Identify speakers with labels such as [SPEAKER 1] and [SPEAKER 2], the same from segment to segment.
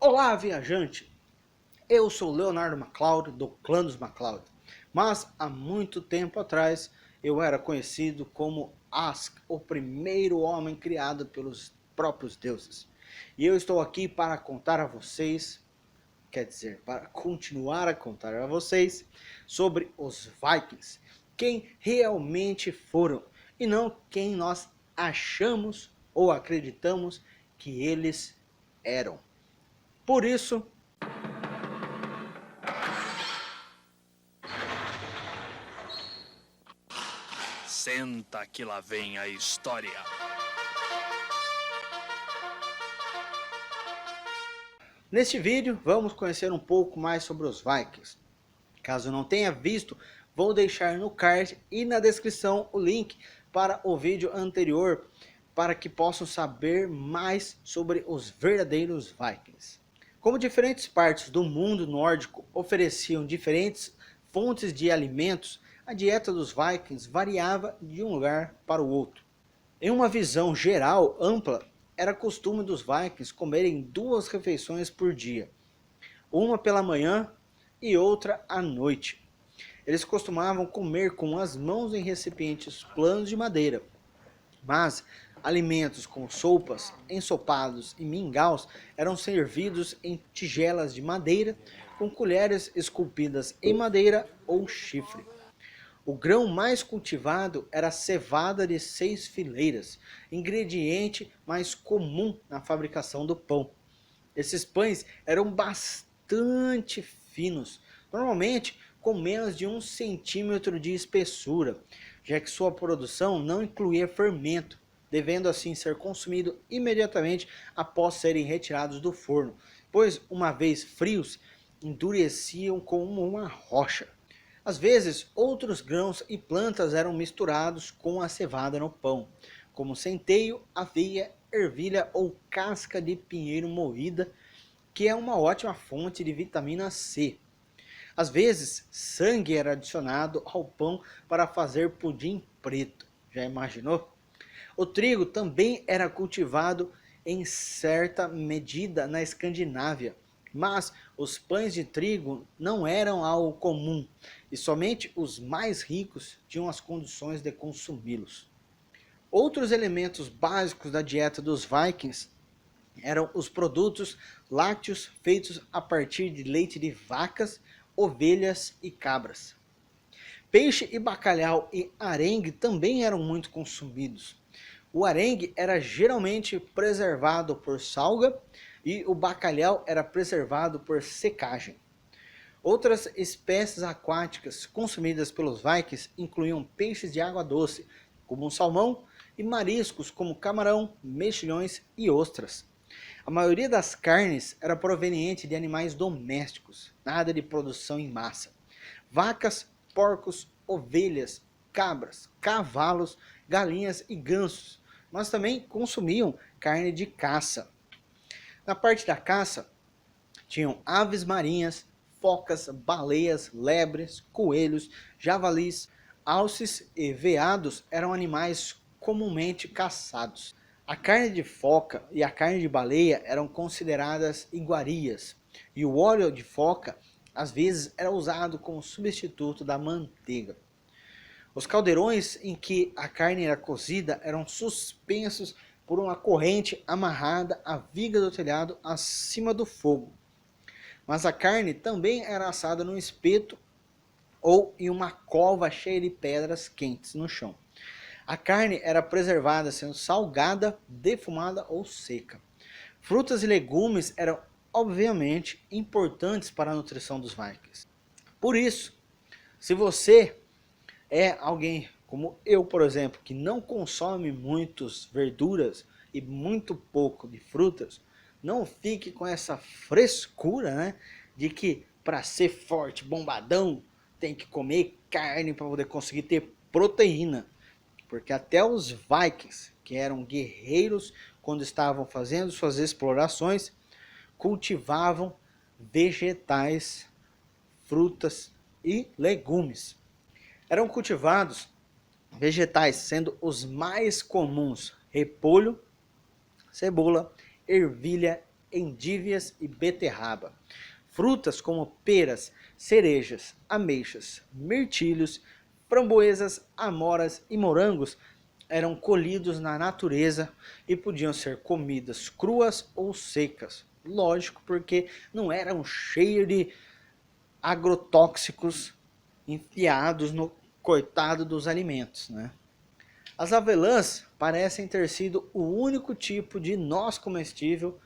[SPEAKER 1] Olá, viajante! Eu sou Leonardo MacLeod, do clã dos MacLeod, mas há muito tempo atrás eu era conhecido como Ask, o primeiro homem criado pelos próprios deuses. E eu estou aqui para contar a vocês, quer dizer, para continuar a contar a vocês sobre os Vikings, quem realmente foram e não quem nós achamos ou acreditamos que eles eram. Por isso,
[SPEAKER 2] Senta que lá vem a história.
[SPEAKER 1] neste vídeo vamos conhecer um pouco mais sobre os Vikings. Caso não tenha visto, vou deixar no card e na descrição o link para o vídeo anterior, para que possam saber mais sobre os verdadeiros Vikings. Como diferentes partes do mundo nórdico ofereciam diferentes fontes de alimentos, a dieta dos Vikings variava de um lugar para o outro. Em uma visão geral ampla, era costume dos Vikings comerem 2 refeições por dia, uma pela manhã e outra à noite. Eles costumavam comer com as mãos em recipientes planos de madeira, mas alimentos como sopas, ensopados e mingaus eram servidos em tigelas de madeira com colheres esculpidas em madeira ou chifre. O grão mais cultivado era a cevada de 6 fileiras, ingrediente mais comum na fabricação do pão. Esses pães eram bastante finos, normalmente com menos de 1 centímetro de espessura, já que sua produção não incluía fermento, devendo assim ser consumido imediatamente após serem retirados do forno, pois uma vez frios, endureciam como uma rocha. Às vezes, outros grãos e plantas eram misturados com a cevada no pão, como centeio, aveia, ervilha ou casca de pinheiro moída, que é uma ótima fonte de vitamina C. Às vezes, sangue era adicionado ao pão para fazer pudim preto. Já imaginou? O trigo também era cultivado em certa medida na Escandinávia, mas os pães de trigo não eram algo comum e somente os mais ricos tinham as condições de consumi-los. Outros elementos básicos da dieta dos Vikings eram os produtos lácteos feitos a partir de leite de vacas, ovelhas e cabras. Peixe e bacalhau e arengue também eram muito consumidos. O arengue era geralmente preservado por salga e o bacalhau era preservado por secagem. Outras espécies aquáticas consumidas pelos Vikings incluíam peixes de água doce, como o salmão, e mariscos como camarão, mexilhões e ostras. A maioria das carnes era proveniente de animais domésticos, nada de produção em massa. Vacas, porcos, ovelhas, cabras, cavalos, galinhas e gansos, mas também consumiam carne de caça. Na parte da caça, tinham aves marinhas, focas, baleias, lebres, coelhos, javalis, alces e veados eram animais comumente caçados. A carne de foca e a carne de baleia eram consideradas iguarias, e o óleo de foca às vezes era usado como substituto da manteiga. Os caldeirões em que a carne era cozida eram suspensos por uma corrente amarrada à viga do telhado acima do fogo. Mas a carne também era assada no espeto ou em uma cova cheia de pedras quentes no chão. A carne era preservada sendo salgada, defumada ou seca. Frutas e legumes eram obviamente importantes para a nutrição dos Vikings. Por isso, se você é alguém como eu, por exemplo, que não consome muitas verduras e muito pouco de frutas, não fique com essa frescura, né, de que para ser forte, bombadão, tem que comer carne para poder conseguir ter proteína. Porque até os Vikings, que eram guerreiros quando estavam fazendo suas explorações, cultivavam vegetais, frutas e legumes. Eram cultivados vegetais, sendo os mais comuns repolho, cebola, ervilha endívias e beterraba. Frutas como peras, cerejas, ameixas, mirtilhos, framboesas, amoras e morangos eram colhidos na natureza e podiam ser comidas cruas ou secas. Lógico, porque não eram cheios de agrotóxicos enfiados no coitado dos alimentos, né? As avelãs parecem ter sido o único tipo de noz comestível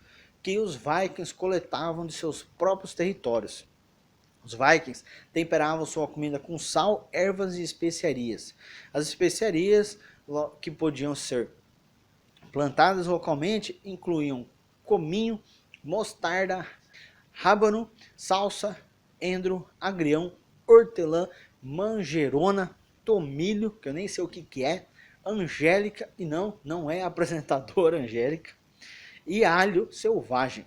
[SPEAKER 1] que os vikings coletavam de seus próprios territórios. Os vikings temperavam sua comida com sal, ervas e especiarias. As especiarias que podiam ser plantadas localmente incluíam cominho, mostarda, rábano, salsa, endro, agrião, hortelã, manjerona, tomilho, que eu nem sei o que é, angélica, e não é a apresentadora Angélica, e alho selvagem.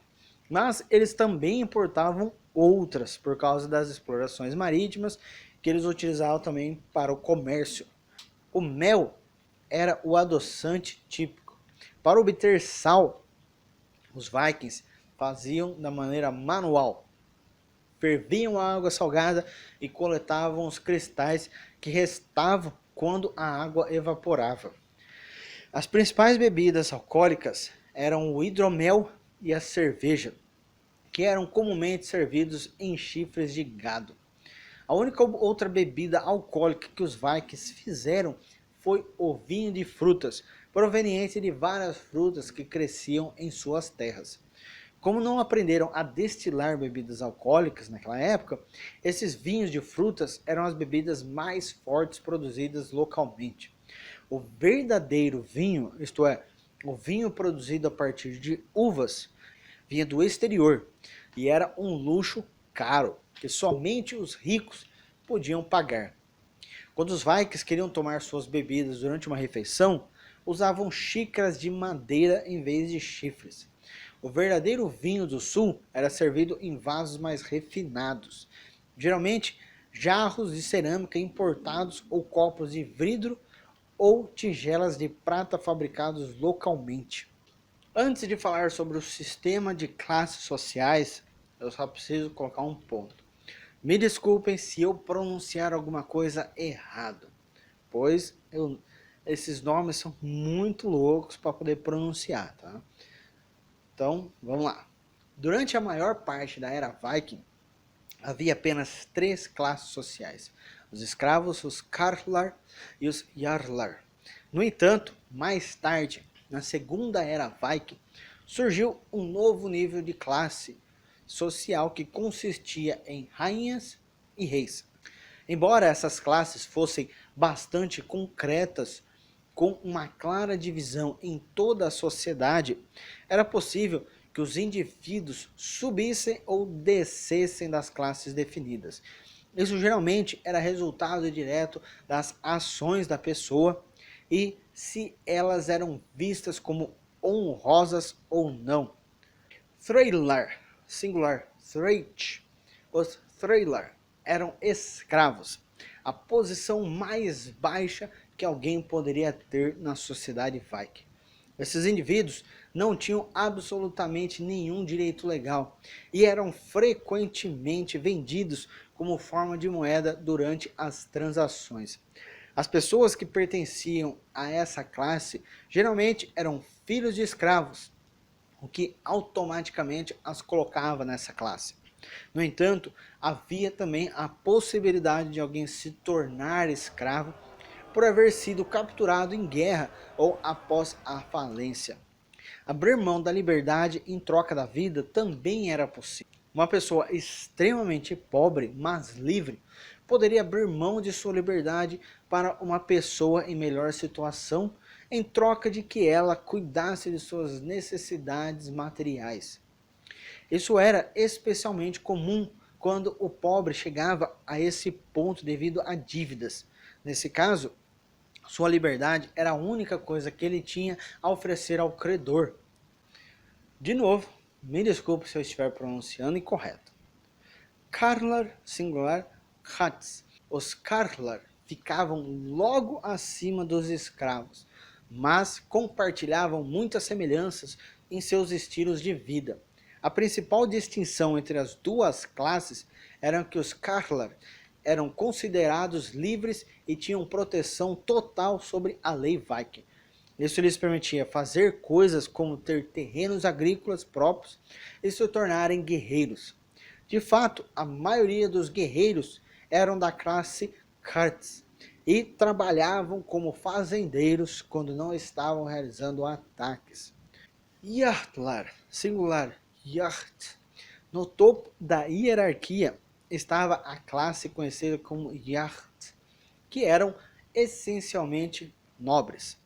[SPEAKER 1] Mas eles também importavam outras por causa das explorações marítimas que eles utilizavam também para o comércio. O mel era o adoçante típico. Para obter sal, os vikings faziam da maneira manual. Ferviam a água salgada e coletavam os cristais que restavam quando a água evaporava. As principais bebidas alcoólicas eram o hidromel e a cerveja, que eram comumente servidos em chifres de gado. A única outra bebida alcoólica que os vikings fizeram foi o vinho de frutas, proveniente de várias frutas que cresciam em suas terras. Como não aprenderam a destilar bebidas alcoólicas naquela época, esses vinhos de frutas eram as bebidas mais fortes produzidas localmente. O verdadeiro vinho, isto é, o vinho produzido a partir de uvas, vinha do exterior e era um luxo caro que somente os ricos podiam pagar. Quando os vikings queriam tomar suas bebidas durante uma refeição, usavam xícaras de madeira em vez de chifres. O verdadeiro vinho do sul era servido em vasos mais refinados, geralmente jarros de cerâmica importados ou copos de vidro ou tigelas de prata fabricados localmente. Antes de falar sobre o sistema de classes sociais, eu só preciso colocar um ponto. Me desculpem se eu pronunciar alguma coisa errado, pois esses nomes são muito loucos para poder pronunciar, tá? Então, vamos lá. Durante a maior parte da era Viking, havia apenas 3 classes sociais: os escravos, os Karlar e os Jarlar. No entanto, mais tarde, na segunda era Viking, surgiu um novo nível de classe social que consistia em rainhas e reis. Embora essas classes fossem bastante concretas, com uma clara divisão em toda a sociedade, era possível que os indivíduos subissem ou descessem das classes definidas. Isso geralmente era resultado direto das ações da pessoa e se elas eram vistas como honrosas ou não. Thrailar, singular, Thraich. Os Thrailar eram escravos, a posição mais baixa que alguém poderia ter na sociedade Viking. Esses indivíduos não tinham absolutamente nenhum direito legal e eram frequentemente vendidos como forma de moeda durante as transações. As pessoas que pertenciam a essa classe geralmente eram filhos de escravos, o que automaticamente as colocava nessa classe. No entanto, havia também a possibilidade de alguém se tornar escravo por haver sido capturado em guerra ou após a falência. Abrir mão da liberdade em troca da vida também era possível. Uma pessoa extremamente pobre, mas livre, poderia abrir mão de sua liberdade para uma pessoa em melhor situação em troca de que ela cuidasse de suas necessidades materiais. Isso era especialmente comum quando o pobre chegava a esse ponto devido a dívidas. Nesse caso, sua liberdade era a única coisa que ele tinha a oferecer ao credor. De novo, me desculpe se eu estiver pronunciando incorreto. Karlar, singular, Hats. Os Karlar ficavam logo acima dos escravos, mas compartilhavam muitas semelhanças em seus estilos de vida. A principal distinção entre as duas classes era que os Karlar eram considerados livres e tinham proteção total sobre a lei Viking. Isso lhes permitia fazer coisas como ter terrenos agrícolas próprios e se tornarem guerreiros. De fato, a maioria dos guerreiros eram da classe Karts e trabalhavam como fazendeiros quando não estavam realizando ataques. Jarlar, singular, Jart. No topo da hierarquia estava a classe conhecida como Jart, que eram essencialmente nobres.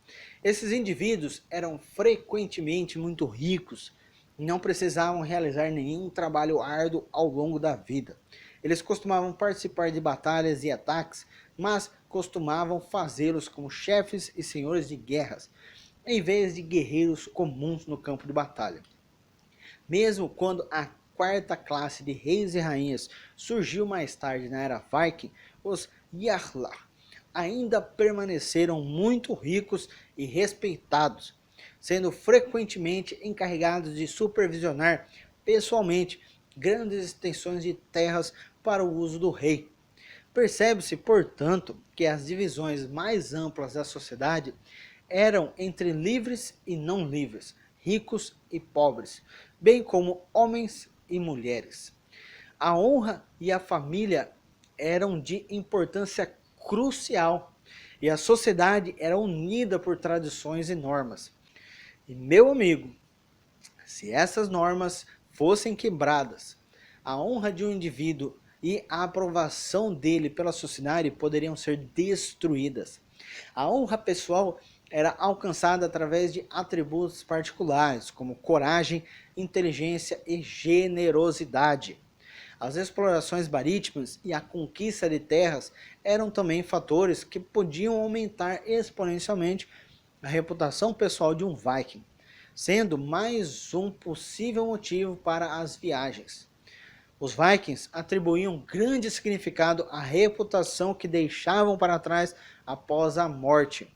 [SPEAKER 1] Esses indivíduos eram frequentemente muito ricos e não precisavam realizar nenhum trabalho árduo ao longo da vida. Eles costumavam participar de batalhas e ataques, mas costumavam fazê-los como chefes e senhores de guerras, em vez de guerreiros comuns no campo de batalha. Mesmo quando a quarta classe de reis e rainhas surgiu mais tarde na era Viking, os Jarlar ainda permaneceram muito ricos e respeitados, sendo frequentemente encarregados de supervisionar pessoalmente grandes extensões de terras para o uso do rei. Percebe-se, portanto, que as divisões mais amplas da sociedade eram entre livres e não livres, ricos e pobres, bem como homens e mulheres. A honra e a família eram de importância crucial e a sociedade era unida por tradições e normas. E meu amigo, se essas normas fossem quebradas, a honra de um indivíduo e a aprovação dele pela sociedade poderiam ser destruídas. A honra pessoal era alcançada através de atributos particulares, como coragem, inteligência e generosidade. As explorações marítimas e a conquista de terras eram também fatores que podiam aumentar exponencialmente a reputação pessoal de um viking, sendo mais um possível motivo para as viagens. Os vikings atribuíam grande significado à reputação que deixavam para trás após a morte.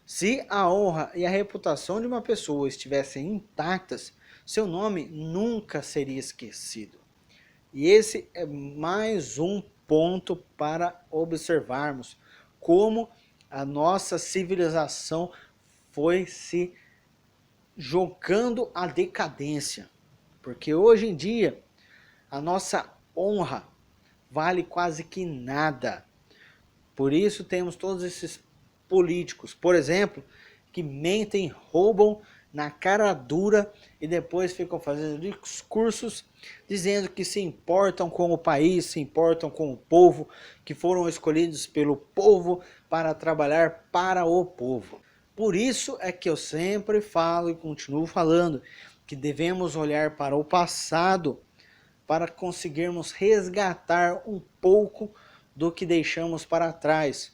[SPEAKER 1] Se a honra e a reputação de uma pessoa estivessem intactas, seu nome nunca seria esquecido. E esse é mais um ponto para observarmos como a nossa civilização foi se jogando à decadência. Porque hoje em dia a nossa honra vale quase que nada. Por isso temos todos esses políticos, por exemplo, que mentem, roubam na cara dura e depois ficam fazendo discursos dizendo que se importam com o país, se importam com o povo, que foram escolhidos pelo povo para trabalhar para o povo. Por isso é que eu sempre falo e continuo falando que devemos olhar para o passado para conseguirmos resgatar um pouco do que deixamos para trás,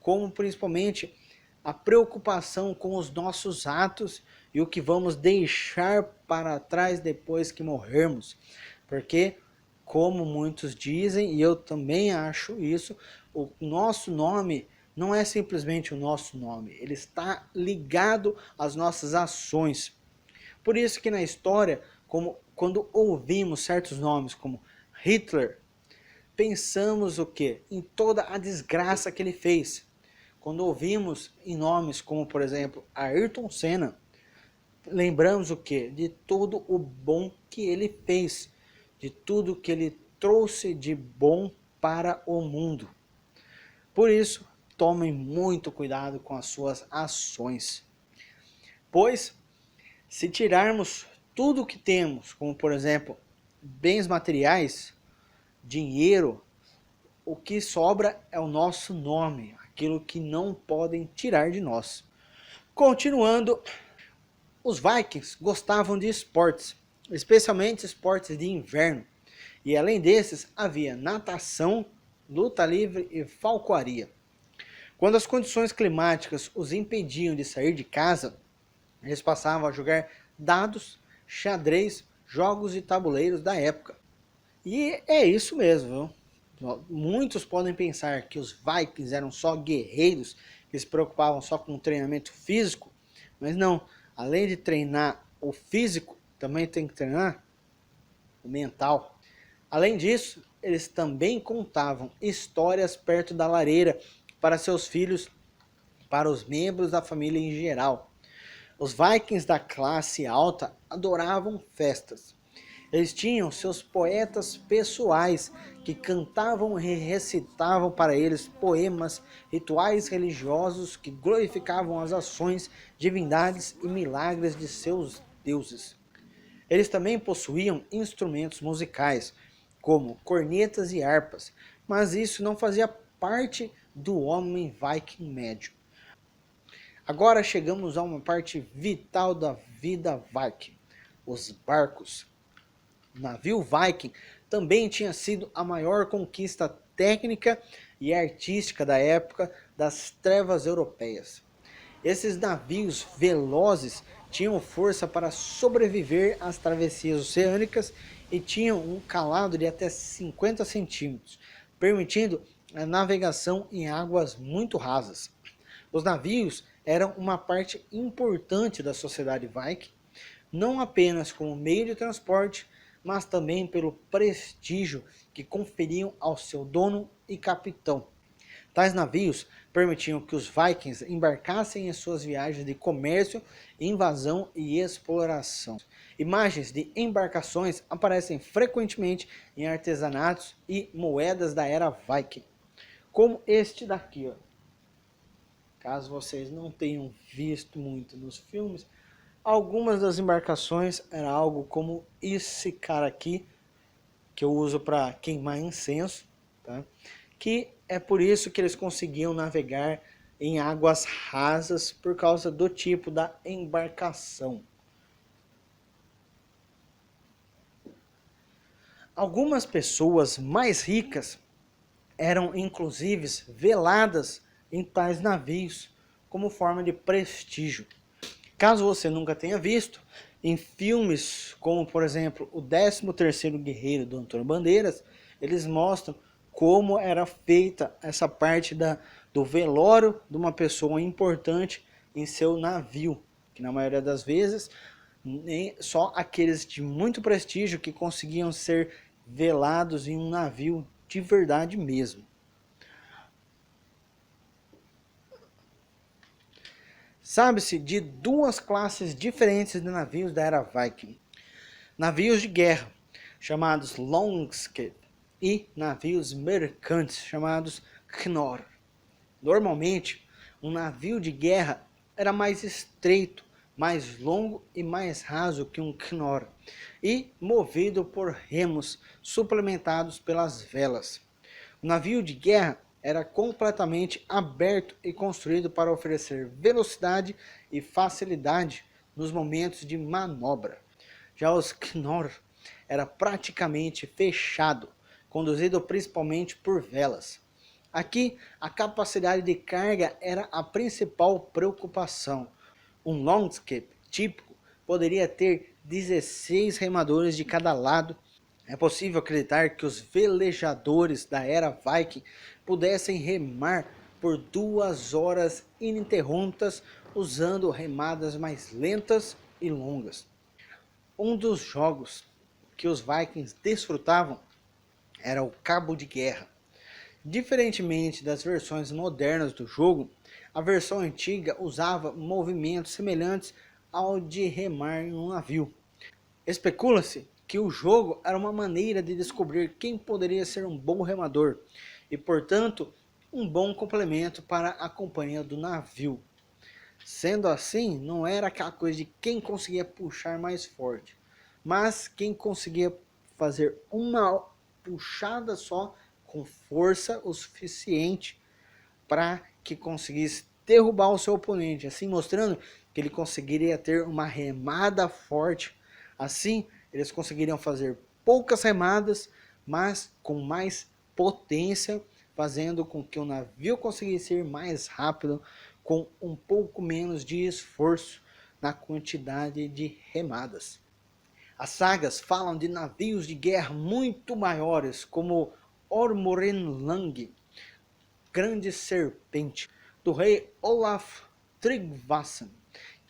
[SPEAKER 1] como principalmente a preocupação com os nossos atos e o que vamos deixar para trás depois que morrermos. Porque, como muitos dizem, e eu também acho isso, o nosso nome não é simplesmente o nosso nome, ele está ligado às nossas ações. Por isso que na história, quando ouvimos certos nomes como Hitler, pensamos o quê? Em toda a desgraça que ele fez. Quando ouvimos em nomes como, por exemplo, Ayrton Senna, lembramos o quê? De todo o bom que ele fez, de tudo que ele trouxe de bom para o mundo. Por isso, tomem muito cuidado com as suas ações. Pois, se tirarmos tudo o que temos, como por exemplo, bens materiais, dinheiro, o que sobra é o nosso nome, aquilo que não podem tirar de nós. Continuando, os vikings gostavam de esportes, especialmente esportes de inverno, e além desses havia natação, luta livre e falcoaria. Quando as condições climáticas os impediam de sair de casa, eles passavam a jogar dados, xadrez, jogos e tabuleiros da época. E é isso mesmo, viu? Muitos podem pensar que os vikings eram só guerreiros que se preocupavam só com o treinamento físico, mas não. Além de treinar o físico, também tem que treinar o mental. Além disso, eles também contavam histórias perto da lareira para seus filhos, para os membros da família em geral. Os Vikings da classe alta adoravam festas. Eles tinham seus poetas pessoais que cantavam e recitavam para eles poemas, rituais religiosos que glorificavam as ações, divindades e milagres de seus deuses. Eles também possuíam instrumentos musicais, como cornetas e harpas, mas isso não fazia parte do homem viking médio. Agora chegamos a uma parte vital da vida viking, os barcos. O navio viking também tinha sido a maior conquista técnica e artística da época das trevas europeias. Esses navios velozes tinham força para sobreviver às travessias oceânicas e tinham um calado de até 50 centímetros, permitindo a navegação em águas muito rasas. Os navios eram uma parte importante da sociedade viking, não apenas como meio de transporte, mas também pelo prestígio que conferiam ao seu dono e capitão. Tais navios permitiam que os vikings embarcassem em suas viagens de comércio, invasão e exploração. Imagens de embarcações aparecem frequentemente em artesanatos e moedas da era viking, como este daqui, ó. Caso vocês não tenham visto muito nos filmes, algumas das embarcações era algo como esse cara aqui, que eu uso para queimar incenso, tá? Que é por isso que eles conseguiam navegar em águas rasas por causa do tipo da embarcação. Algumas pessoas mais ricas eram inclusive veladas em tais navios como forma de prestígio. Caso você nunca tenha visto, em filmes como, por exemplo, o 13º Guerreiro do Antônio Bandeiras, eles mostram como era feita essa parte do velório de uma pessoa importante em seu navio, que na maioria das vezes nem só aqueles de muito prestígio que conseguiam ser velados em um navio de verdade mesmo. Sabe-se de duas classes diferentes de navios da era Viking: navios de guerra, chamados Longskip, e navios mercantes, chamados Knorr. Normalmente, um navio de guerra era mais estreito, mais longo e mais raso que um Knorr, e movido por remos suplementados pelas velas. O navio de guerra era completamente aberto e construído para oferecer velocidade e facilidade nos momentos de manobra. Já os Knorr era praticamente fechado, conduzido principalmente por velas. Aqui, a capacidade de carga era a principal preocupação. Um longskip típico poderia ter 16 remadores de cada lado. É possível acreditar que os velejadores da era Viking pudessem remar por 2 horas ininterruptas usando remadas mais lentas e longas. Um dos jogos que os Vikings desfrutavam era o cabo de guerra. Diferentemente das versões modernas do jogo, a versão antiga usava movimentos semelhantes ao de remar em um navio. Especula-se que o jogo era uma maneira de descobrir quem poderia ser um bom remador e, portanto, um bom complemento para a companhia do navio. Sendo assim, não era aquela coisa de quem conseguia puxar mais forte, mas quem conseguia fazer uma puxada só com força o suficiente para que conseguisse derrubar o seu oponente, assim mostrando que ele conseguiria ter uma remada forte. Assim, eles conseguiriam fazer poucas remadas, mas com mais potência, fazendo com que o navio conseguisse ir mais rápido, com um pouco menos de esforço na quantidade de remadas. As sagas falam de navios de guerra muito maiores, como Ormorenlang, Grande Serpente, do rei Olaf Tryggvason,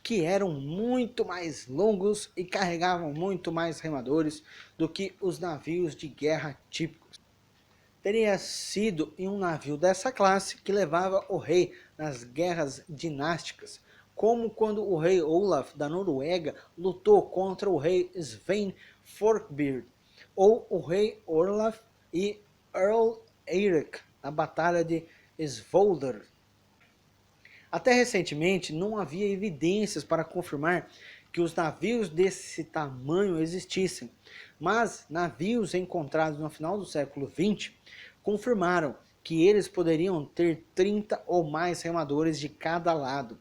[SPEAKER 1] que eram muito mais longos e carregavam muito mais remadores do que os navios de guerra típicos. Teria sido em um navio dessa classe que levava o rei nas guerras dinásticas, como quando o rei Olaf da Noruega lutou contra o rei Svein Forkbeard, ou o rei Olaf e Earl Eric na Batalha de Svolder. Até recentemente não havia evidências para confirmar que os navios desse tamanho existissem, mas navios encontrados no final do século XX confirmaram que eles poderiam ter 30 ou mais remadores de cada lado.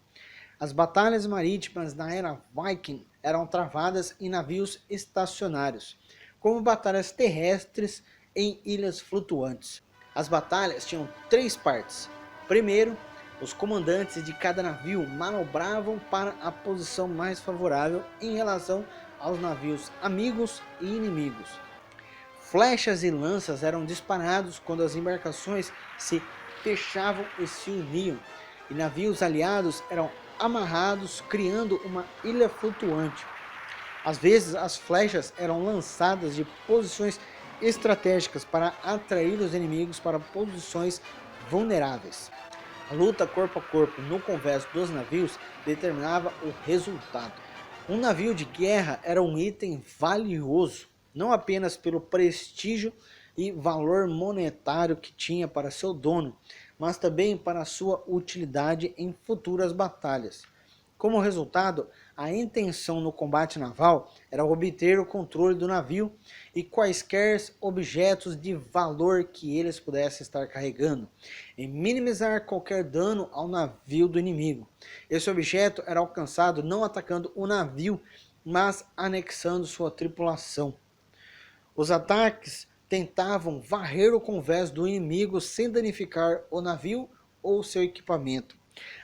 [SPEAKER 1] As batalhas marítimas na era Viking eram travadas em navios estacionários, como batalhas terrestres em ilhas flutuantes. As batalhas tinham 3 partes. Primeiro, os comandantes de cada navio manobravam para a posição mais favorável em relação aos navios amigos e inimigos. Flechas e lanças eram disparados quando as embarcações se fechavam e se uniam, e navios aliados eram amarrados, criando uma ilha flutuante. Às vezes, as flechas eram lançadas de posições estratégicas para atrair os inimigos para posições vulneráveis. A luta corpo a corpo no convés dos navios determinava o resultado. Um navio de guerra era um item valioso, não apenas pelo prestígio e valor monetário que tinha para seu dono, mas também para sua utilidade em futuras batalhas. Como resultado, a intenção no combate naval era obter o controle do navio e quaisquer objetos de valor que eles pudessem estar carregando, e minimizar qualquer dano ao navio do inimigo. Esse objeto era alcançado não atacando o navio, mas anexando sua tripulação. Os ataques tentavam varrer o convés do inimigo sem danificar o navio ou seu equipamento.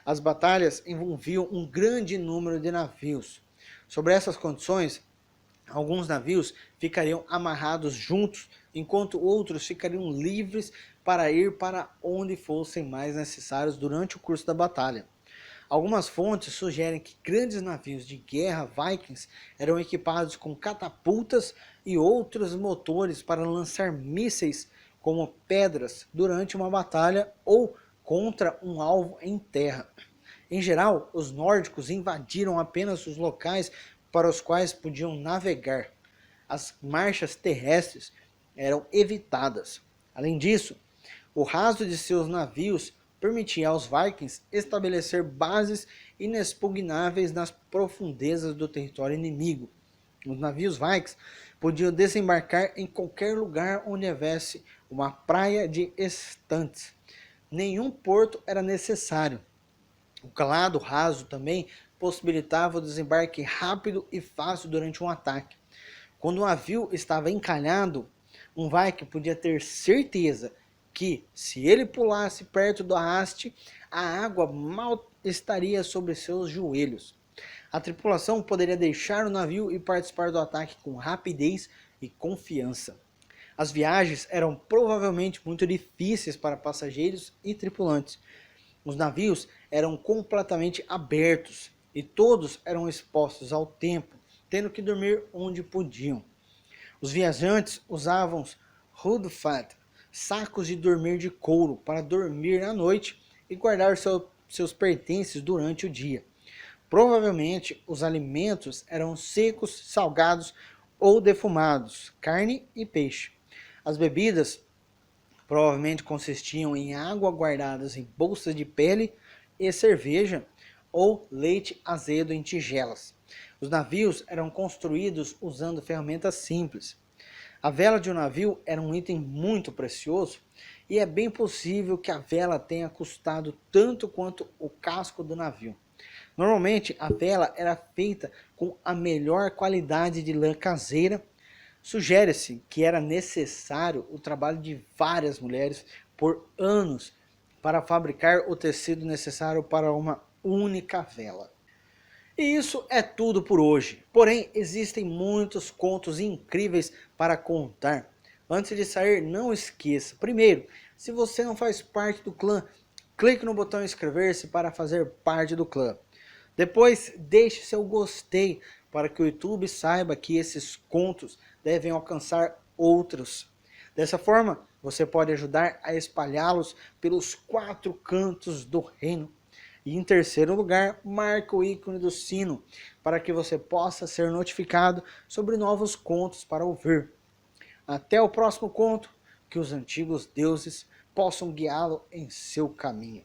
[SPEAKER 1] As batalhas envolviam um grande número de navios. Sobre essas condições, alguns navios ficariam amarrados juntos, enquanto outros ficariam livres para ir para onde fossem mais necessários durante o curso da batalha. Algumas fontes sugerem que grandes navios de guerra vikings eram equipados com catapultas e outros motores para lançar mísseis como pedras durante uma batalha ou contra um alvo em terra. Em geral, os nórdicos invadiram apenas os locais para os quais podiam navegar. As marchas terrestres eram evitadas. Além disso, o raso de seus navios permitia aos vikings estabelecer bases inexpugnáveis nas profundezas do território inimigo. Os navios vikings podiam desembarcar em qualquer lugar onde houvesse uma praia de estantes. Nenhum porto era necessário. O calado raso também possibilitava o desembarque rápido e fácil durante um ataque. Quando o navio estava encalhado, um viking podia ter certeza que, se ele pulasse perto da haste, a água mal estaria sobre seus joelhos. A tripulação poderia deixar o navio e participar do ataque com rapidez e confiança. As viagens eram provavelmente muito difíceis para passageiros e tripulantes. Os navios eram completamente abertos e todos eram expostos ao tempo, tendo que dormir onde podiam. Os viajantes usavam hudfat, sacos de dormir de couro, para dormir à noite e guardar seus pertences durante o dia. Provavelmente os alimentos eram secos, salgados ou defumados, carne e peixe. As bebidas provavelmente consistiam em água guardadas em bolsas de pele e cerveja ou leite azedo em tigelas. Os navios eram construídos usando ferramentas simples. A vela de um navio era um item muito precioso e é bem possível que a vela tenha custado tanto quanto o casco do navio. Normalmente a vela era feita com a melhor qualidade de lã caseira. Sugere-se que era necessário o trabalho de várias mulheres por anos para fabricar o tecido necessário para uma única vela. E isso é tudo por hoje. Porém, existem muitos contos incríveis para contar. Antes de sair, não esqueça. Primeiro, se você não faz parte do clã, clique no botão inscrever-se para fazer parte do clã. Depois, deixe seu gostei para que o YouTube saiba que esses contos devem alcançar outros. Dessa forma, você pode ajudar a espalhá-los pelos 4 cantos do reino. E em terceiro lugar, marque o ícone do sino para que você possa ser notificado sobre novos contos para ouvir. Até o próximo conto, que os antigos deuses possam guiá-lo em seu caminho.